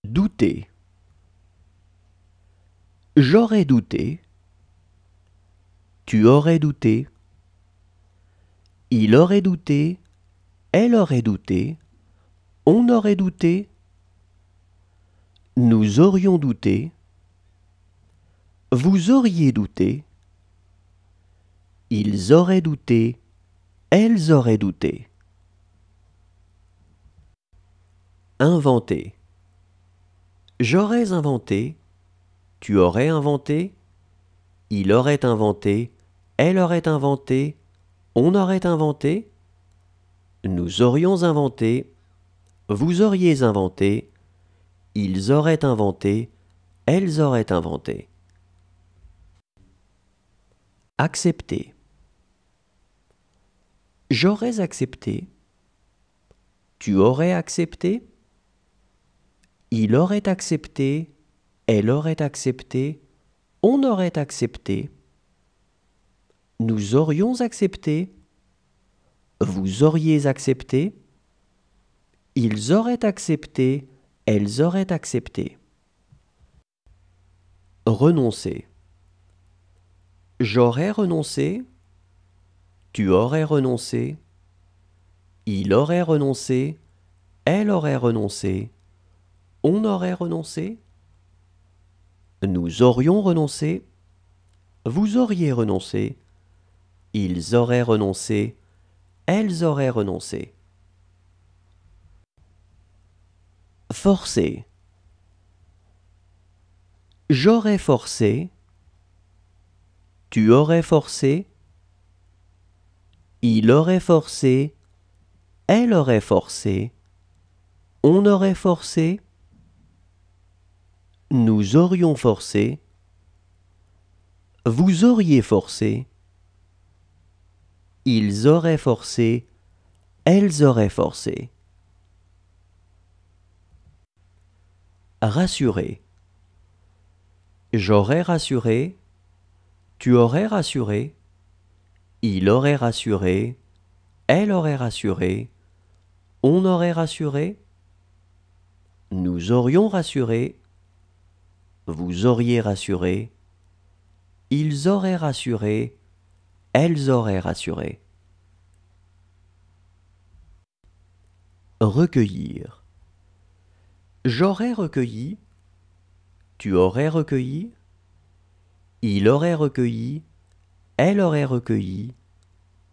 Douter. J'aurais douté. Tu aurais douté. Il aurait douté. Elle aurait douté. On aurait douté. Nous aurions douté. Vous auriez douté. Ils auraient douté. Elles auraient douté. Inventer. J'aurais inventé. Tu aurais inventé. Il aurait inventé. Elle aurait inventé. On aurait inventé. Nous aurions inventé. Vous auriez inventé. Ils auraient inventé. Elles auraient inventé. Accepter. J'aurais accepté. Tu aurais accepté. Il aurait accepté. Elle aurait accepté. On aurait accepté. Nous aurions accepté. Vous auriez accepté. Ils auraient accepté. Elles auraient accepté. Renoncer. J'aurais renoncé. Tu aurais renoncé. Il aurait renoncé. Elle aurait renoncé. On aurait renoncé. Nous aurions renoncé. Vous auriez renoncé. Ils auraient renoncé. Elles auraient renoncé. Forcer. J'aurais forcé. Tu aurais forcé. Il aurait forcé. Elle aurait forcé. On aurait forcé. Nous aurions forcé. Vous auriez forcé. Ils auraient forcé. Elles auraient forcé. Rassurer. J'aurais rassuré. Tu aurais rassuré. Il aurait rassuré. Elle aurait rassuré. On aurait rassuré. Nous aurions rassuré. Vous auriez rassuré. Ils auraient rassuré. Elles auraient rassuré. Recueillir. J'aurais recueilli. Tu aurais recueilli. Il aurait recueilli. Elle aurait recueilli.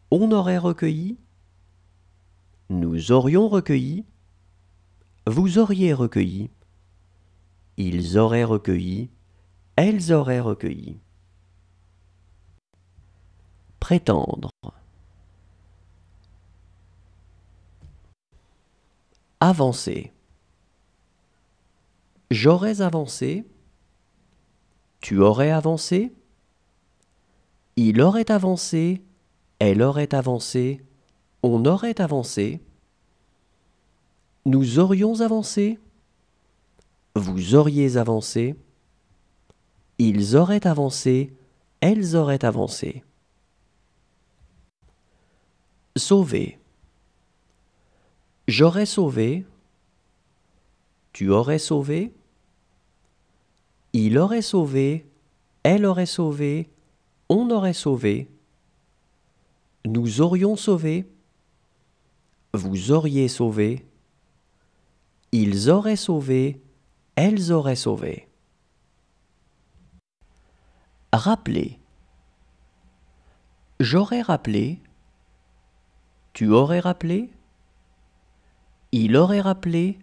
On aurait recueilli. Nous aurions recueilli. Vous auriez recueilli. Ils auraient recueilli. Elles auraient recueilli. Prétendre. Avancer. J'aurais avancé. Tu aurais avancé. Il aurait avancé. Elle aurait avancé. On aurait avancé. Nous aurions avancé. Vous auriez avancé. Ils auraient avancé. Elles auraient avancé. Sauver. J'aurais sauvé. Tu aurais sauvé. Il aurait sauvé. Elle aurait sauvé. On aurait sauvé. Nous aurions sauvé. Vous auriez sauvé. Ils auraient sauvé. Elles auraient sauvé. Rappeler. J'aurais rappelé. Tu aurais rappelé. Il aurait rappelé.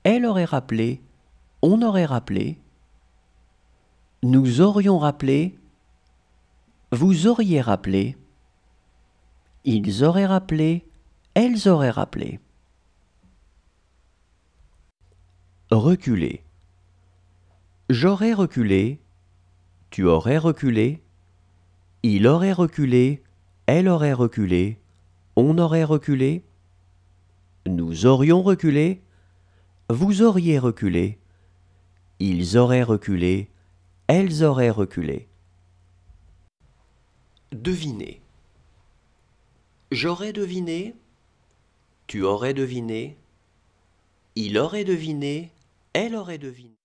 Elle aurait rappelé. On aurait rappelé. Nous aurions rappelé. Vous auriez rappelé. Ils auraient rappelé. Elles auraient rappelé. Reculer. J'aurais reculé. Tu aurais reculé. Il aurait reculé. Elle aurait reculé. On aurait reculé. Nous aurions reculé. Vous auriez reculé. Ils auraient reculé. Elles auraient reculé. Deviner. J'aurais deviné. Tu aurais deviné. Il aurait deviné. Elle aurait deviné.